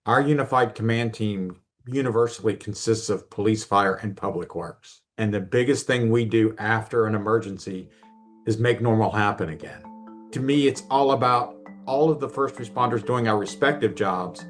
Our unified command team universally consists of police, fire, and public works. And the biggest thing we do after an emergency is make normal happen again. To me, it's all about all of the first responders doing our respective jobs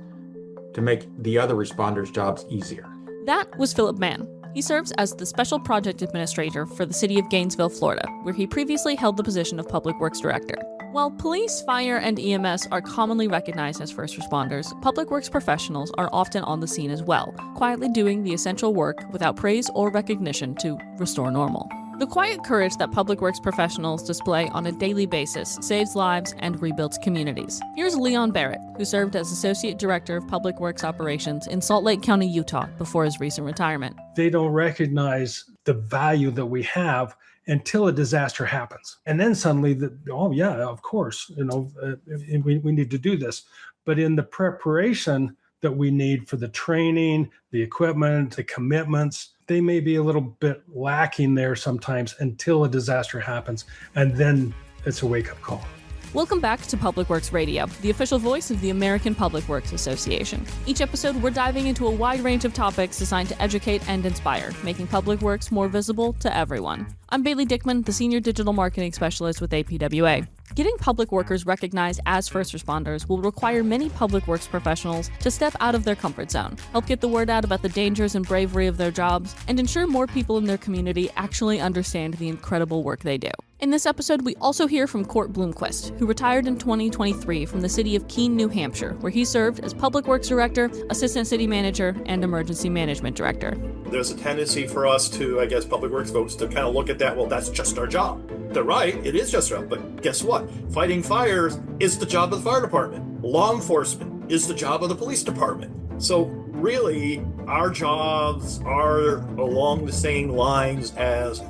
to make the other responders' jobs easier. That was Philip Mann. He serves as the Special Project Administrator for the city of Gainesville, Florida, where he previously held the position of Public Works Director. While police, fire, and EMS are commonly recognized as first responders, public works professionals are often on the scene as well, quietly doing the essential work without praise or recognition to restore normal. The quiet courage that public works professionals display on a daily basis saves lives and rebuilds communities. Here's Leon Barrett, who served as Associate Director of Public Works Operations in Salt Lake County, Utah, before his recent retirement. They don't recognize the value that we have until a disaster happens. And then suddenly, oh yeah, of course, we need to do this. But in the preparation that we need for the training, the equipment, the commitments, they may be a little bit lacking there sometimes until a disaster happens. And then it's a wake-up call. Welcome back to Public Works Radio, the official voice of the American Public Works Association. Each episode, we're diving into a wide range of topics designed to educate and inspire, making public works more visible to everyone. I'm Bailey Dickman, the Senior Digital Marketing Specialist with APWA. Getting public workers recognized as first responders will require many public works professionals to step out of their comfort zone, help get the word out about the dangers and bravery of their jobs, and ensure more people in their community actually understand the incredible work they do. In this episode, we also hear from Court Bloomquist, who retired in 2023 from the city of Keene, New Hampshire, where he served as Public Works Director, Assistant City Manager, and Emergency Management Director. There's a tendency for us to, Public Works folks to kind of look at that, well, that's just our job. They're right, it is just our job, but guess what? Fighting fires is the job of the fire department. Law enforcement is the job of the police department. So really, our jobs are along the same lines as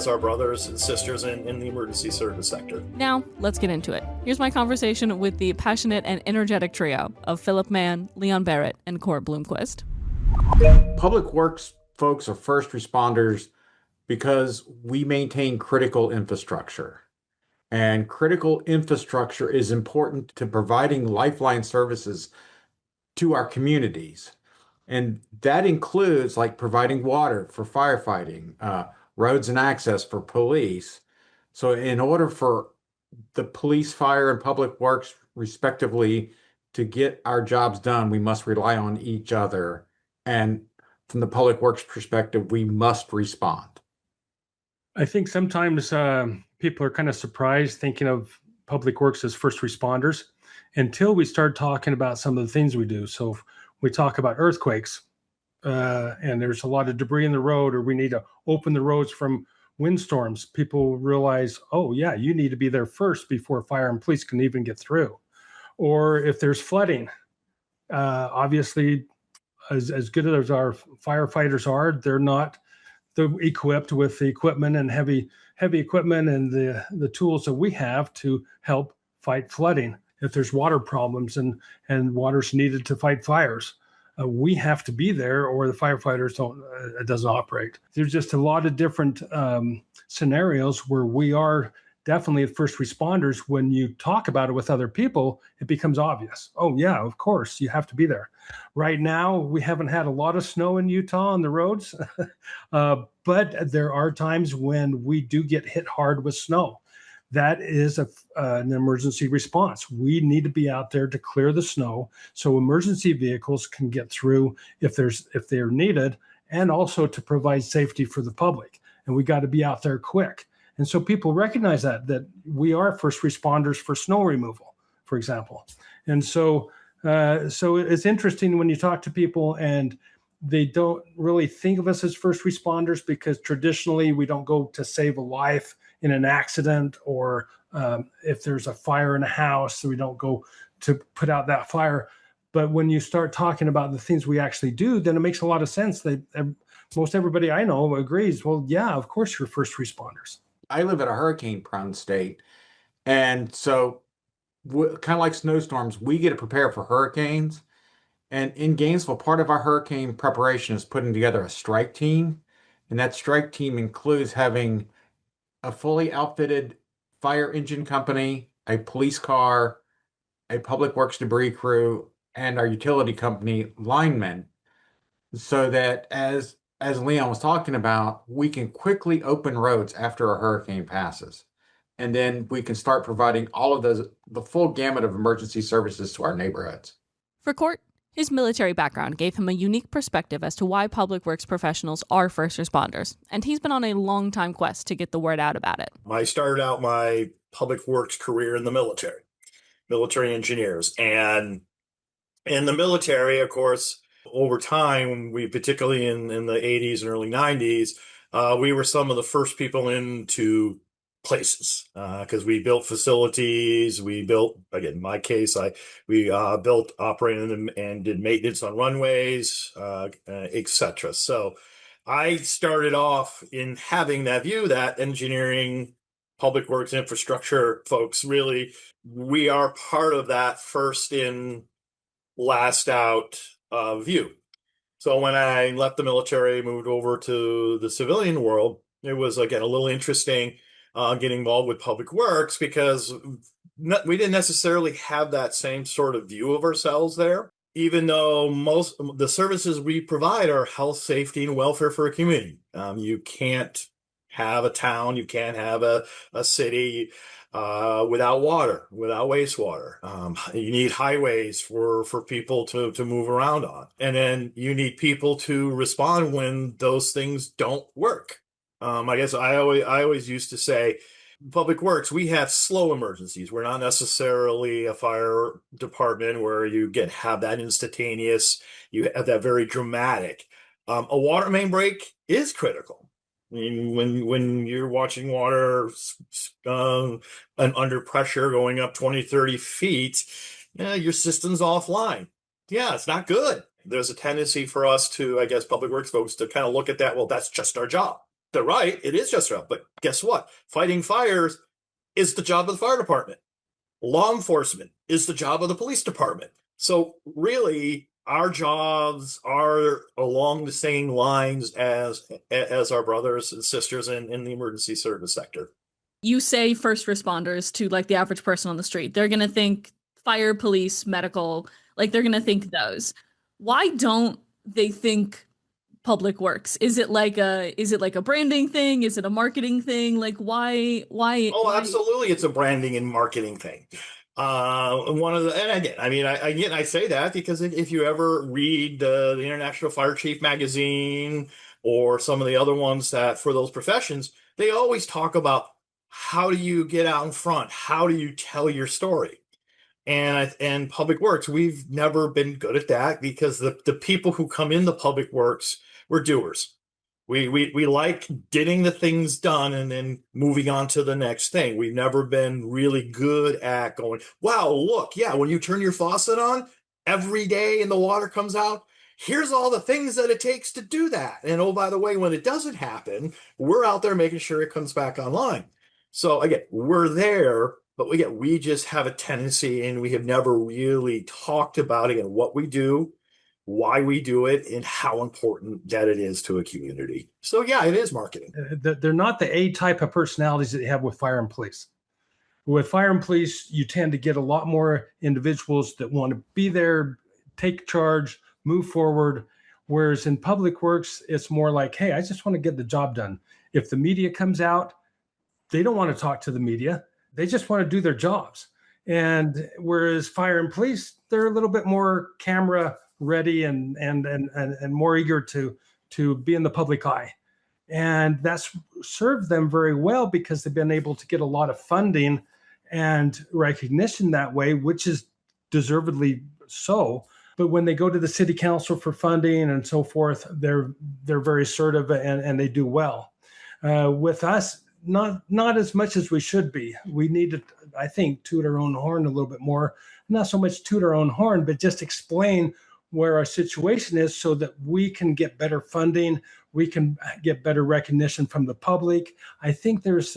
our brothers and sisters in the emergency service sector. Now, let's get into it. Here's my conversation with the passionate and energetic trio of Philip Mann, Leon Barrett, and Court Bloomquist. Public works folks are first responders because we maintain critical infrastructure. And critical infrastructure is important to providing lifeline services to our communities. And that includes like providing water for firefighting, roads and access for police. So in order for the police, fire, and public works, respectively, to get our jobs done, we must rely on each other. And from the public works perspective, we must respond. I think sometimes people are kind of surprised thinking of public works as first responders until we start talking about some of the things we do. So if we talk about earthquakes and there's a lot of debris in the road, or we need to open the roads from windstorms, people realize, oh yeah, you need to be there first before fire and police can even get through. Or if there's flooding, obviously, as good as our firefighters are, they're not equipped with the equipment and heavy equipment and the tools that we have to help fight flooding. If there's water problems and water's needed to fight fires, we have to be there, or the firefighters it doesn't operate. There's just a lot of different scenarios where we are definitely first responders. When you talk about it with other people, it becomes obvious. Oh yeah, of course, you have to be there. Right now, we haven't had a lot of snow in Utah on the roads, but there are times when we do get hit hard with snow. That is an emergency response. We need to be out there to clear the snow so emergency vehicles can get through if they're needed, and also to provide safety for the public. And we got to be out there quick. And so people recognize that we are first responders for snow removal, for example. And so it's interesting when you talk to people and they don't really think of us as first responders, because traditionally we don't go to save a life in an accident, or if there's a fire in a house, so we don't go to put out that fire. But when you start talking about the things we actually do, then it makes a lot of sense. Most everybody I know agrees, well, yeah, of course you're first responders. I live in a hurricane-prone state, and so kind of like snowstorms, we get to prepare for hurricanes. And in Gainesville, part of our hurricane preparation is putting together a strike team, and that strike team includes having a fully outfitted fire engine company, a police car, a public works debris crew, and our utility company linemen, so that as Leon was talking about, we can quickly open roads after a hurricane passes. And then we can start providing all of the full gamut of emergency services to our neighborhoods. For Court, his military background gave him a unique perspective as to why public works professionals are first responders, and he's been on a long-time quest to get the word out about it. I started out my public works career in the military engineers. And in the military, of course, over time, we particularly in the 80s and early 90s, we were some of the first people into places because we built facilities. We built, again, in my case, we built, operated, and did maintenance on runways, etc. So I started off in having that view that engineering, public works, infrastructure folks, really, we are part of that first in, last out view. So when I left the military, moved over to the civilian world, it was, again, a little interesting getting involved with public works because we didn't necessarily have that same sort of view of ourselves there, even though most the services we provide are health, safety, and welfare for a community. You can't have a town, you can't have a city without water, without wastewater. You need highways for people to move around on. And then you need people to respond when those things don't work. I guess I always used to say, public works, we have slow emergencies. We're not necessarily a fire department where you have that instantaneous, you have that very dramatic. A water main break is critical. I mean, when you're watching water and under pressure going up 20, 30 feet, your system's offline. Yeah, it's not good. There's a tendency for us to, I guess, public works folks to kind of look at that. Well, that's just our job. They're right. It is just our job. But guess what? Fighting fires is the job of the fire department. Law enforcement is the job of the police department. So really, our jobs are along the same lines as our brothers and sisters in the emergency service sector. You say first responders to like the average person on the street. They're going to think fire, police, medical, like they're going to think those. Why don't they think public works? Is it like a branding thing? Is it a marketing thing? Like why? Oh, absolutely. It's a branding and marketing thing. And again, I mean, I say that because if you ever read the International Fire Chief magazine or some of the other ones that for those professions, they always talk about how do you get out in front? How do you tell your story? And public works, we've never been good at that because the people who come into public works, we're doers. We like getting the things done and then moving on to the next thing. We've never been really good at going, wow, look, yeah, when you turn your faucet on every day and the water comes out, here's all the things that it takes to do that. And oh, by the way, when it doesn't happen, we're out there making sure it comes back online. So again, we're there, but we just have a tendency, and we have never really talked about, again, what we do, why we do it, and how important that it is to a community. So yeah, it is marketing. They're not the A type of personalities that you have with fire and police. With fire and police, you tend to get a lot more individuals that want to be there, take charge, move forward. Whereas in public works, it's more like, hey, I just want to get the job done. If the media comes out, they don't want to talk to the media. They just want to do their jobs. And whereas fire and police, they're a little bit more camera ready and more eager to be in the public eye. And that's served them very well because they've been able to get a lot of funding and recognition that way, which is deservedly so. But when they go to the city council for funding and so forth, they're very assertive and they do well. With us, not as much as we should be. We need to, I think, toot our own horn a little bit more. Not so much toot our own horn, but just explain where our situation is so that we can get better funding, we can get better recognition from the public. I think there's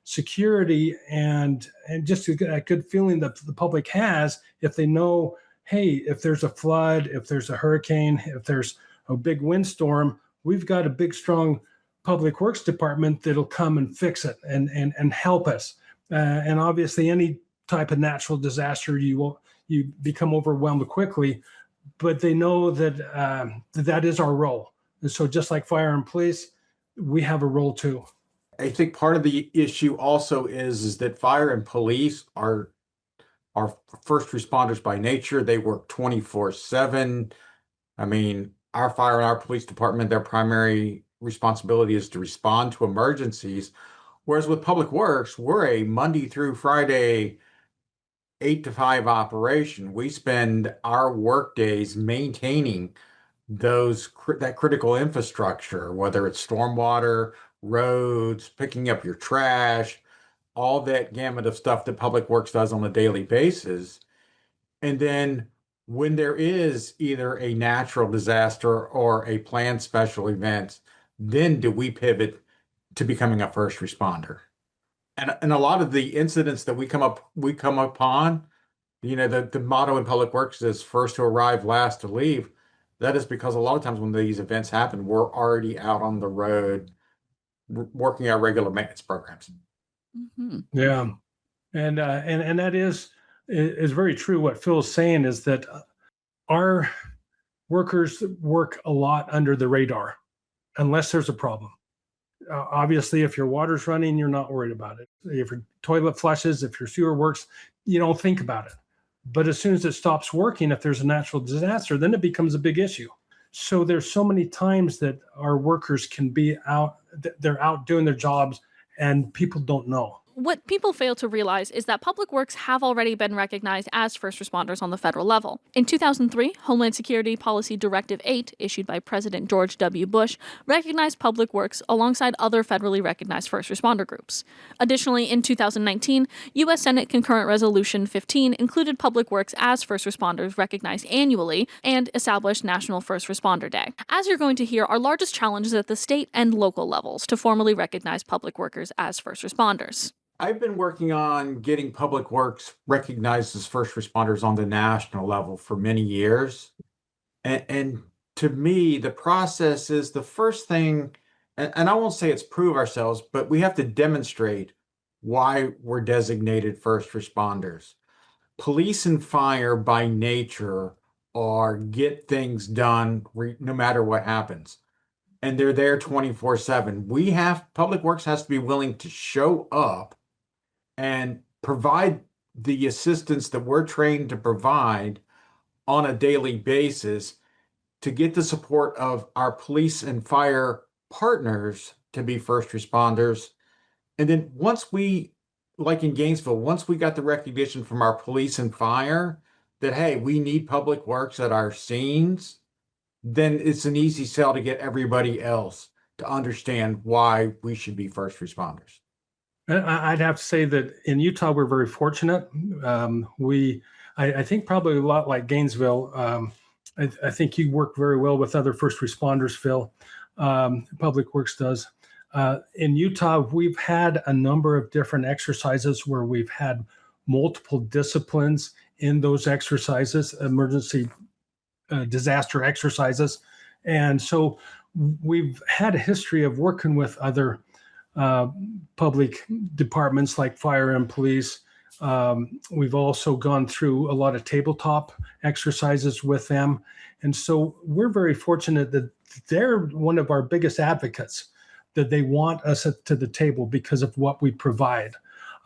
security and just a good feeling that the public has if they know, hey, if there's a flood, if there's a hurricane, if there's a big windstorm, we've got a big, strong public works department that'll come and fix it and help us. And obviously any type of natural disaster, you you become overwhelmed quickly, but they know that that is our role. And so just like fire and police, we have a role too. I think part of the issue also is that fire and police are first responders by nature. They work 24/7. I mean, our fire and our police department, their primary responsibility is to respond to emergencies. Whereas with Public Works, we're a Monday through Friday, 8 to 5 operation. We spend our work days maintaining that critical infrastructure, whether it's stormwater, roads, picking up your trash, all that gamut of stuff that Public Works does on a daily basis. And then when there is either a natural disaster or a planned special event, then do we pivot to becoming a first responder. And a lot of the incidents that we come upon, the motto in Public Works is first to arrive, last to leave. That is because a lot of times when these events happen, we're already out on the road working our regular maintenance programs. Mm-hmm. Yeah. And that is very true. What Phil's saying is that our workers work a lot under the radar unless there's a problem. Obviously, if your water's running, you're not worried about it. If your toilet flushes, if your sewer works, you don't think about it. But as soon as it stops working, if there's a natural disaster, then it becomes a big issue. So there's so many times that our workers can be out, they're out doing their jobs and people don't know. What people fail to realize is that Public Works have already been recognized as first responders on the federal level. In 2003, Homeland Security Policy Directive 8, issued by President George W. Bush, recognized Public Works alongside other federally recognized first responder groups. Additionally, in 2019, U.S. Senate Concurrent Resolution 15 included Public Works as first responders recognized annually and established National First Responder Day. As you're going to hear, our largest challenge is at the state and local levels to formally recognize public workers as first responders. I've been working on getting Public Works recognized as first responders on the national level for many years. And to me, the process is the first thing, and I won't say it's prove ourselves, but we have to demonstrate why we're designated first responders. Police and fire by nature are get things done no matter what happens. And they're there 24/7. Public Works has to be willing to show up and provide the assistance that we're trained to provide on a daily basis to get the support of our police and fire partners to be first responders. And then like in Gainesville, once we got the recognition from our police and fire that, hey, we need Public Works at our scenes, then it's an easy sell to get everybody else to understand why we should be first responders. I'd have to say that in Utah, we're very fortunate. I think probably a lot like Gainesville. I think you work very well with other first responders, Phil. Public Works does. In Utah, we've had a number of different exercises where we've had multiple disciplines in those exercises, emergency disaster exercises. And so we've had a history of working with other public departments like fire and police. We've also gone through a lot of tabletop exercises with them. And so we're very fortunate that they're one of our biggest advocates, that they want us to the table because of what we provide.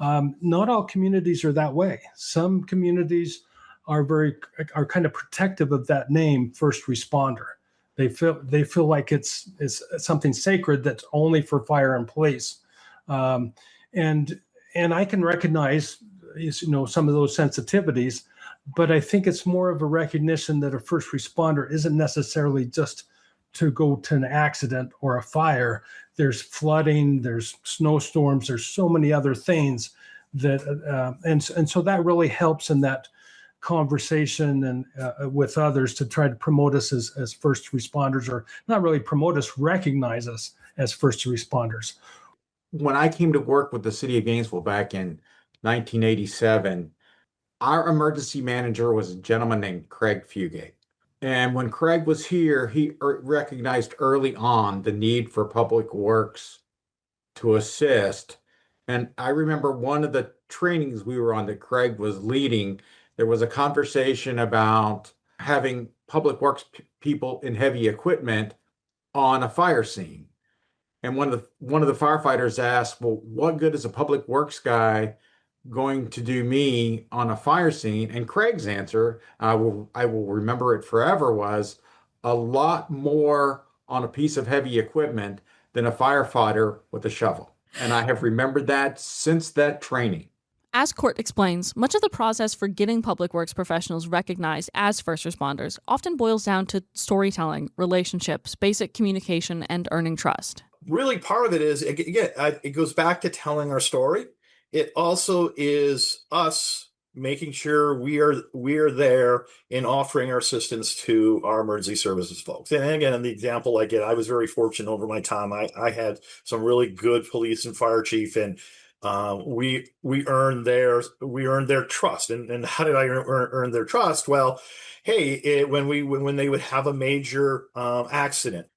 Not all communities are that way. Some communities are kind of protective of that name, first responder. They feel like it's something sacred that's only for fire and police, and I can recognize some of those sensitivities, but I think it's more of a recognition that a first responder isn't necessarily just to go to an accident or a fire. There's flooding, there's snowstorms, there's so many other things that and so that really helps in that conversation and with others to try to promote us as first responders, or not really promote us, recognize us as first responders. When I came to work with the city of Gainesville back in 1987, our emergency manager was a gentleman named Craig Fugate. And when Craig was here, he recognized early on the need for Public Works to assist. And I remember one of the trainings we were on that Craig was leading, there was a conversation about having public works people in heavy equipment on a fire scene. And one of the firefighters asked, "Well, what good is a public works guy going to do me on a fire scene?" And Craig's answer, I will remember it forever, was a lot more on a piece of heavy equipment than a firefighter with a shovel. And I have remembered that since that training. As Court explains, much of the process for getting public works professionals recognized as first responders often boils down to storytelling, relationships, basic communication, and earning trust. Really, part of it is, again, it goes back to telling our story. It also is us making sure we are there in offering our assistance to our emergency services folks. And again, in the example I get, I was very fortunate over my time. I had some really good police and fire chief, and we earned their trust. And how did I earn their trust? Well, hey, when they would have a major accident,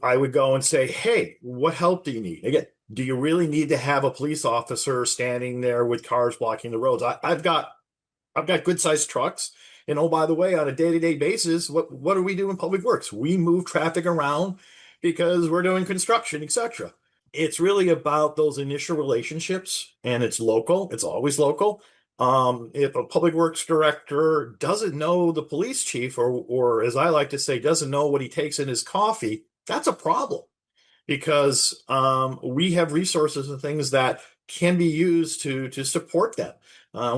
I would go and say, "Hey, what help do you need?" Again, do you really need to have a police officer standing there with cars blocking the roads? I've got good sized trucks. And oh, by the way, on a day-to-day basis, what do we do in public works? We move traffic around because we're doing construction, etc. It's really about those initial relationships, and it's local. It's always local. If a public works director doesn't know the police chief, or as I like to say, doesn't know what he takes in his coffee, that's a problem, because we have resources and things that can be used to support them.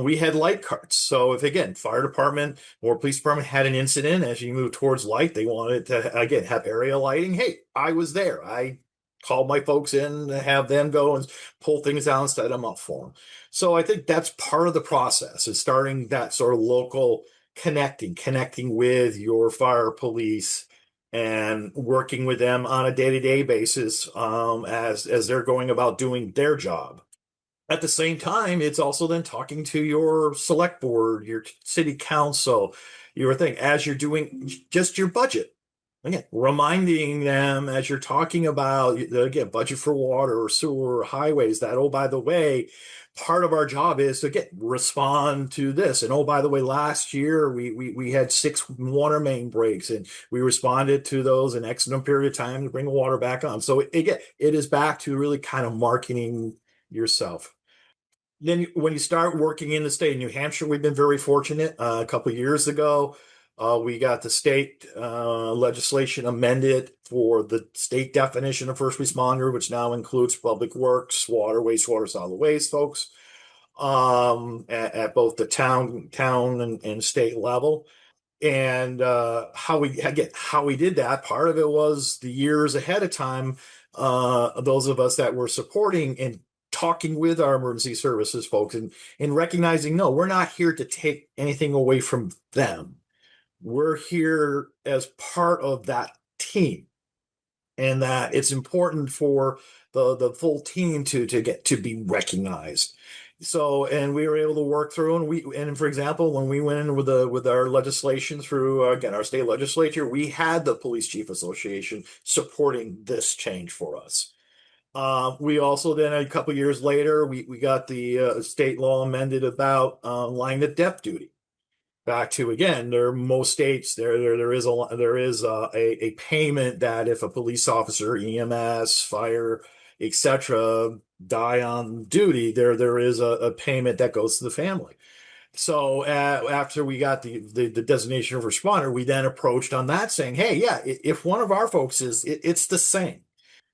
We had light carts. So if, again, fire department or police department had an incident, as you move towards light, they wanted to, again, have area lighting. Hey, I was there. I called my folks in to have them go and pull things down, set them up for them. So I think that's part of the process, is starting that sort of local connecting with your fire, police, and working with them on a day-to-day basis as they're going about doing their job. At the same time, it's also then talking to your select board, your city council, your thing, as you're doing just your budget. Again, reminding them as you're talking about, again, budget for water or sewer or highways, that, oh, by the way, part of our job is to respond to this. And oh, by the way, last year we had 6 water main breaks, and we responded to those in X number period of time to bring the water back on. So again, it is back to really kind of marketing yourself. Then when you start working in the state of New Hampshire, we've been very fortunate. A couple of years ago, we got the state legislation amended for the state definition of first responder, which now includes public works, water, wastewater, solid waste folks, at both the town and state level. And how we did that, part of it was the years ahead of time, those of us that were supporting and talking with our emergency services folks, and recognizing, no, we're not here to take anything away from them. We're here as part of that team, and that it's important for the full team to get to be recognized. So, and we were able to work through, and for example, when we went in with our legislation through, again, our state legislature, we had the Police Chief Association supporting this change for us. We also then, a couple of years later, we got the state law amended about line of depth duty. Back to, again, most states there is a payment that if a police officer, EMS, fire, etc., die on duty, there is a payment that goes to the family. So after we got the designation of responder, we then approached on that, saying, hey, yeah, if one of our folks it's the same.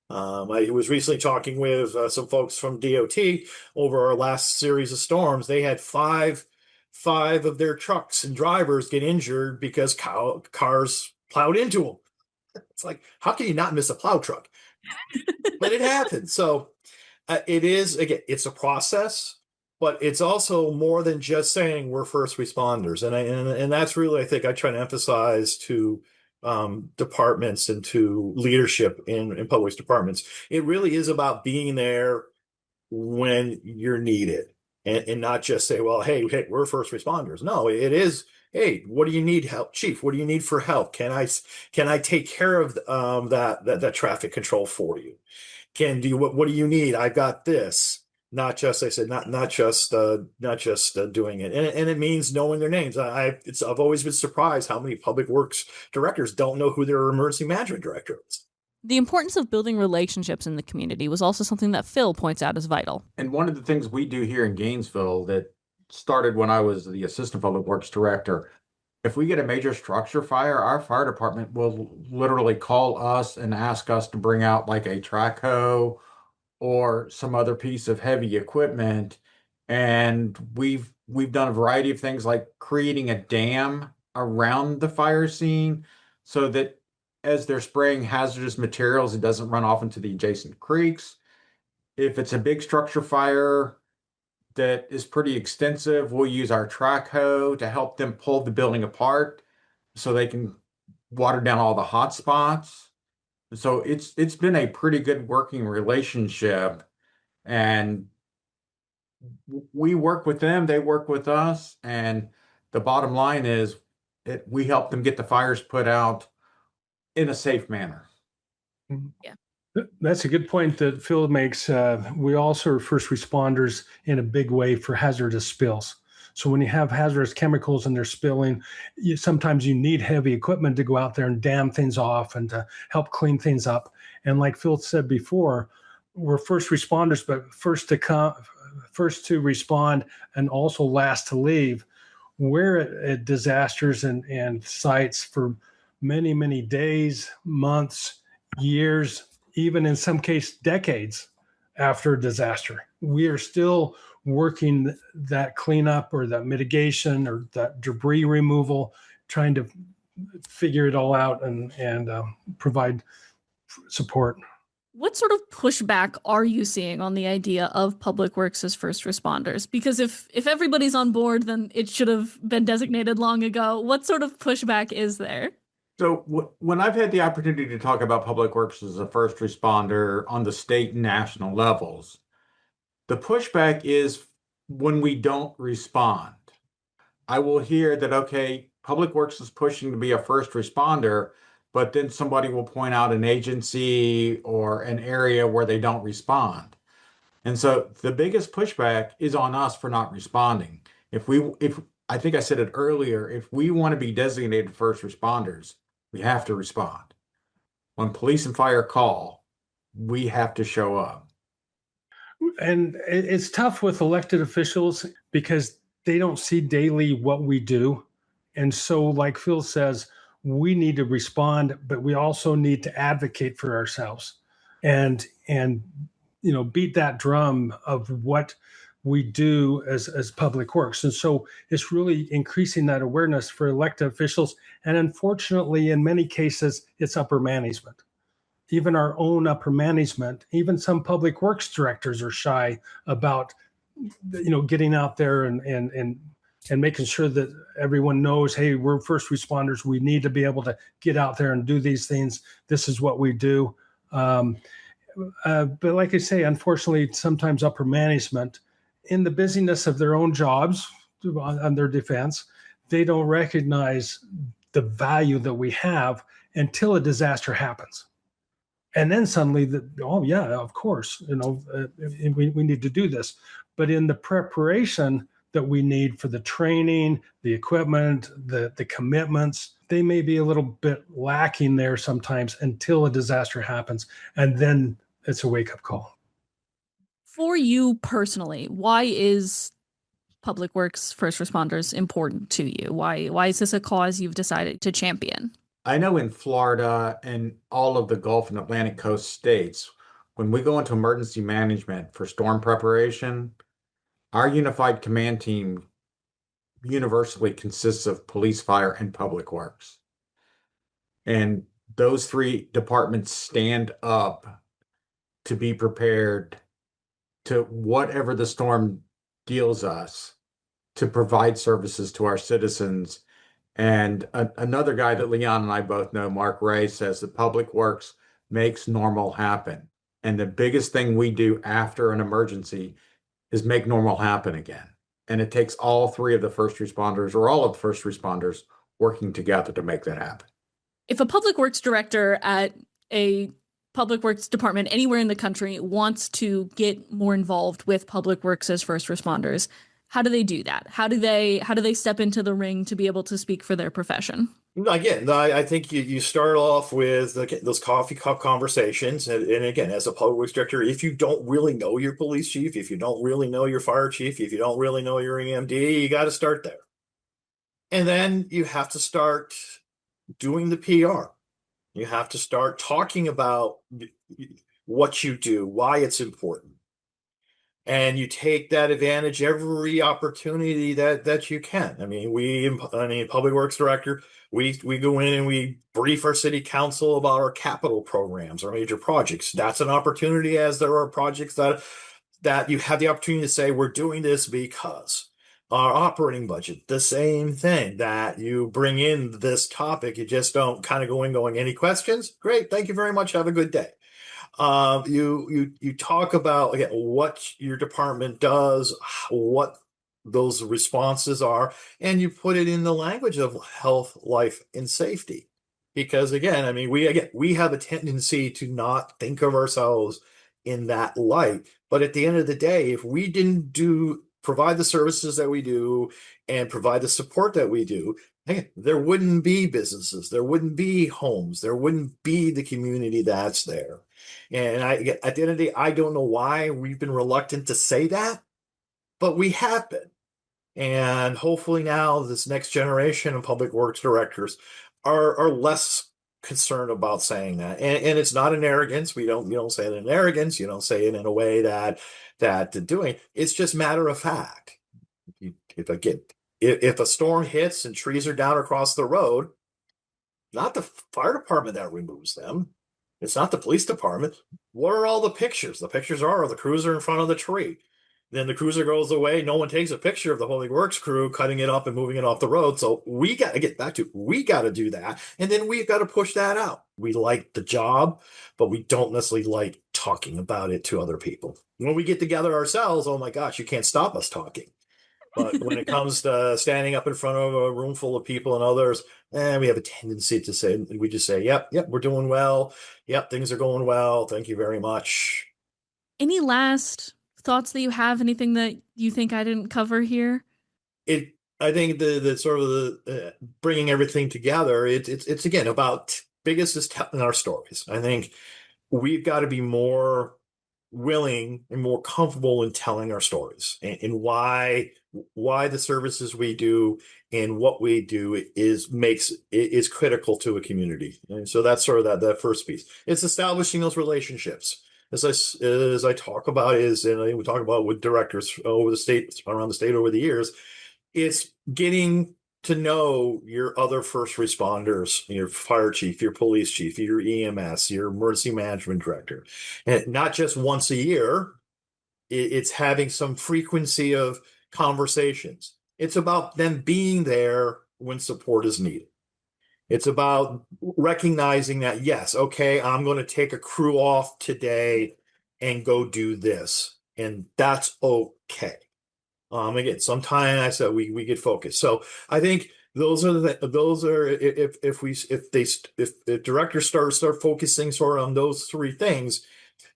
I was recently talking with some folks from DOT over our last series of storms. They had five of their trucks and drivers get injured because cars plowed into them. It's like, how can you not miss a plow truck? But it happens. So it is, again, it's a process, but it's also more than just saying we're first responders. And that's really, I think, I try to emphasize to departments and to leadership in public departments. It really is about being there when you're needed, and not just say, well, hey, we're first responders. No, it is, hey, what do you need help, chief? What do you need for help? Can I take care of that traffic control for you? What do you need? I got this. Not just, I said, not just doing it, and it means knowing their names. I've always been surprised how many public works directors don't know who their emergency management director is. The importance of building relationships in the community was also something that Phil points out as vital. And one of the things we do here in Gainesville that started when I was the assistant public works director, if we get a major structure fire, our fire department will literally call us and ask us to bring out like a track hoe or some other piece of heavy equipment. And we've done a variety of things like creating a dam around the fire scene so that as they're spraying hazardous materials, it doesn't run off into the adjacent creeks. If it's a big structure fire that is pretty extensive, we'll use our track hoe to help them pull the building apart so they can water down all the hot spots. So it's been a pretty good working relationship, and we work with them, they work with us, and the bottom line is we help them get the fires put out in a safe manner. Yeah. That's a good point that Phil makes. We also are first responders in a big way for hazardous spills. So when you have hazardous chemicals and they're spilling, sometimes you need heavy equipment to go out there and dam things off and to help clean things up. And like Phil said before, we're first responders, but first to respond and also last to leave. We're at disasters and sites for many, many days, months, years, even in some case, decades after a disaster. We are still working that cleanup or that mitigation or that debris removal, trying to figure it all out and provide support. What sort of pushback are you seeing on the idea of public works as first responders? Because if everybody's on board, then it should have been designated long ago. What sort of pushback is there? So when I've had the opportunity to talk about public works as a first responder on the state and national levels, the pushback is when we don't respond. I will hear that, okay, public works is pushing to be a first responder, but then somebody will point out an agency or an area where they don't respond. And so the biggest pushback is on us for not responding. If I think I said it earlier, if we want to be designated first responders, we have to respond. When police and fire call, we have to show up. And it's tough with elected officials because they don't see daily what we do. And so, like Phil says, we need to respond, but we also need to advocate for ourselves and beat that drum of what we do as public works. And so it's really increasing that awareness for elected officials. And unfortunately, in many cases, it's upper management. Even our own upper management, even some public works directors are shy about, getting out there and making sure that everyone knows, hey, we're first responders. We need to be able to get out there and do these things. This is what we do. But like I say, unfortunately, sometimes upper management, in the busyness of their own jobs on their defense, they don't recognize the value that we have until a disaster happens. And then suddenly, oh yeah, of course, we need to do this. But in the preparation that we need for the training, the equipment, the commitments, they may be a little bit lacking there sometimes until a disaster happens. And then it's a wake-up call. For you personally, why is public works first responders important to you? Why is this a cause you've decided to champion? I know in Florida and all of the Gulf and Atlantic coast states, when we go into emergency management for storm preparation, our unified command team universally consists of police, fire, and public works. And those three departments stand up to be prepared to whatever the storm deals us to provide services to our citizens. And another guy that Leon and I both know, Mark Ray, says that public works makes normal happen. And the biggest thing we do after an emergency is make normal happen again. And it takes all three of the first responders or all of the first responders working together to make that happen. If a public works director at a public works department anywhere in the country wants to get more involved with public works as first responders, how do they do that? How do they step into the ring to be able to speak for their profession? Again, I think you start off with those coffee cup conversations. And again, as a public works director, if you don't really know your police chief, if you don't really know your fire chief, if you don't really know your EMD, you got to start there. And then you have to start doing the PR. You have to start talking about what you do, why it's important. And you take that advantage every opportunity that you can. I mean, public works director, we go in and we brief our city council about our capital programs, our major projects. That's an opportunity, as there are projects that you have the opportunity to say, we're doing this because. Our operating budget, the same thing, that you bring in this topic. You just don't kind of go in going, any questions? Great. Thank you very much. Have a good day. You talk about, again, what your department does, what those responses are, and you put it in the language of health, life, and safety. Because again, I mean, we have a tendency to not think of ourselves in that light. But at the end of the day, if we didn't provide the services that we do and provide the support that we do, hey, there wouldn't be businesses, there wouldn't be homes, there wouldn't be the community that's there. And at the end of the day, I don't know why we've been reluctant to say that, but we have been. And hopefully now this next generation of public works directors are less concerned about saying that. And it's not an arrogance. You don't say it in arrogance. You don't say it in a way that doing. It's just matter of fact. If a storm hits and trees are down across the road, not the fire department that removes them. It's not the police department. What are all the pictures? The pictures are the cruiser in front of the tree. Then the cruiser goes away. No one takes a picture of the public works crew cutting it up and moving it off the road. So we got to get back to, we got to do that. And then we've got to push that out. We like the job, but we don't necessarily like talking about it to other people. When we get together ourselves, oh my gosh, you can't stop us talking. But when it comes to standing up in front of a room full of people and others, we have a tendency to say, we just say, yep, we're doing well. Yep, things are going well. Thank you very much. Any last thoughts that you have? Anything that you think I didn't cover here? I think the sort of the bringing everything together, it's again about biggest is telling our stories. I think we've got to be more willing and more comfortable in telling our stories and why the services we do and what we do is critical to a community. And so that's sort of that first piece. It's establishing those relationships. As I talk about and we talk about with directors around the state over the years, it's getting to know your other first responders, your fire chief, your police chief, your EMS, your emergency management director, and not just once a year. It's having some frequency of conversations. It's about them being there when support is needed. It's about recognizing that, yes, okay, I'm going to take a crew off today and go do this, and that's okay. Again, sometimes I said we get focused. So I think those are if directors start focusing sort of on those three things,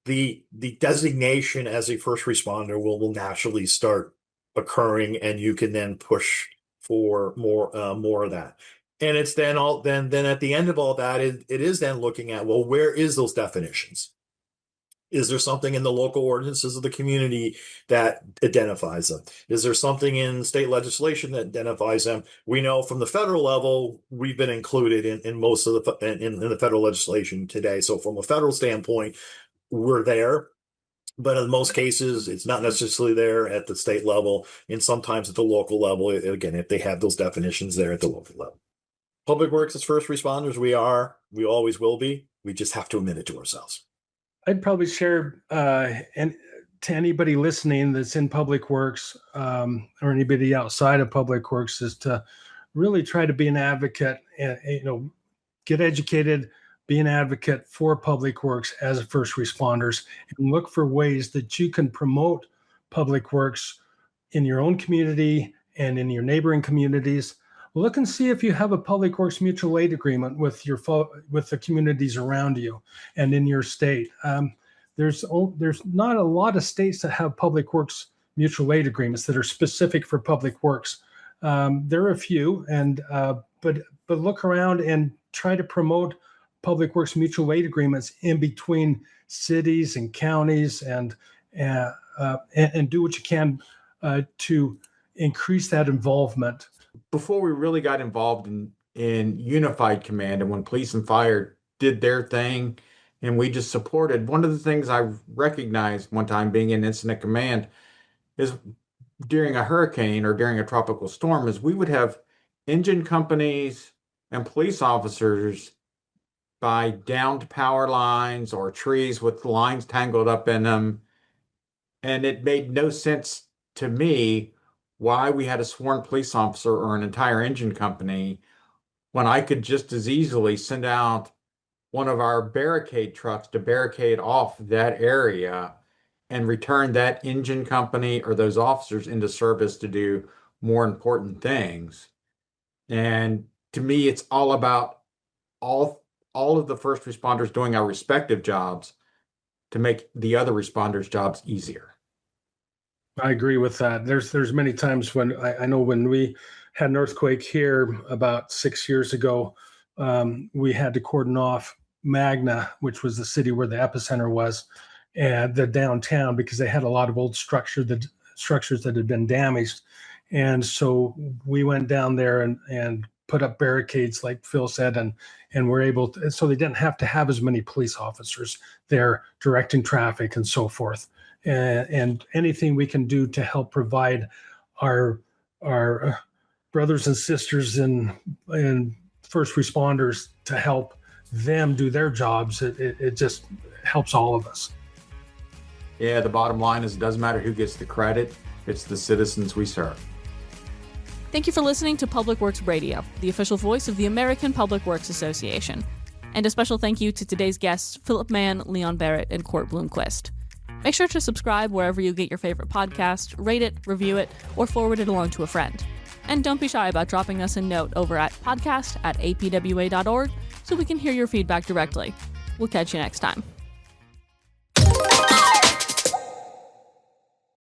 the designation as a first responder will naturally start occurring, and you can then push for more of that. And it's then at the end of all that, it is then looking at, well, where is those definitions? Is there something in the local ordinances of the community that identifies them? Is there something in state legislation that identifies them? We know from the federal level, we've been included in most of in the federal legislation today. So from a federal standpoint, we're there. But in most cases, it's not necessarily there at the state level. And sometimes at the local level, again, if they have those definitions there at the local level. Public works as first responders, we always will be. We just have to admit it to ourselves. I'd probably share and to anybody listening that's in public works or anybody outside of public works is to really try to be an advocate and get educated, be an advocate for public works as first responders, and look for ways that you can promote public works in your own community and in your neighboring communities. look and see if you have a public works mutual aid agreement with with the communities around you and in your state. There's not a lot of states that have public works mutual aid agreements that are specific for public works. There are a few, and but look around and try to promote public works mutual aid agreements in between cities and counties, and do what you can to increase that involvement. Before we really got involved in unified command, and when police and fire did their thing and we just supported, one of the things I recognized one time being in incident command is during a hurricane or during a tropical storm is we would have engine companies and police officers by downed power lines or trees with lines tangled up in them. And it made no sense to me why we had a sworn police officer or an entire engine company when I could just as easily send out one of our barricade trucks to barricade off that area and return that engine company or those officers into service to do more important things. And to me, it's all about all of the first responders doing our respective jobs to make the other responders' jobs easier. I agree with that. There's many times when I know when we had an earthquake here about 6 years ago, we had to cordon off Magna, which was the city where the epicenter was, and the downtown, because they had a lot of old structures that had been damaged. And so we went down there and put up barricades, like Phil said, and we're able to, so they didn't have to have as many police officers there directing traffic and so forth. And anything we can do to help provide our brothers and sisters and first responders to help them do their jobs, it just helps all of us. Yeah, the bottom line is it doesn't matter who gets the credit, it's the citizens we serve. Thank you for listening to Public Works Radio, the official voice of the American Public Works Association. And a special thank you to today's guests, Philip Mann, Leon Barrett, and Court Bloomquist. Make sure to subscribe wherever you get your favorite podcast, rate it, review it, or forward it along to a friend. And don't be shy about dropping us a note over at podcast@apwa.org so we can hear your feedback directly. We'll catch you next time.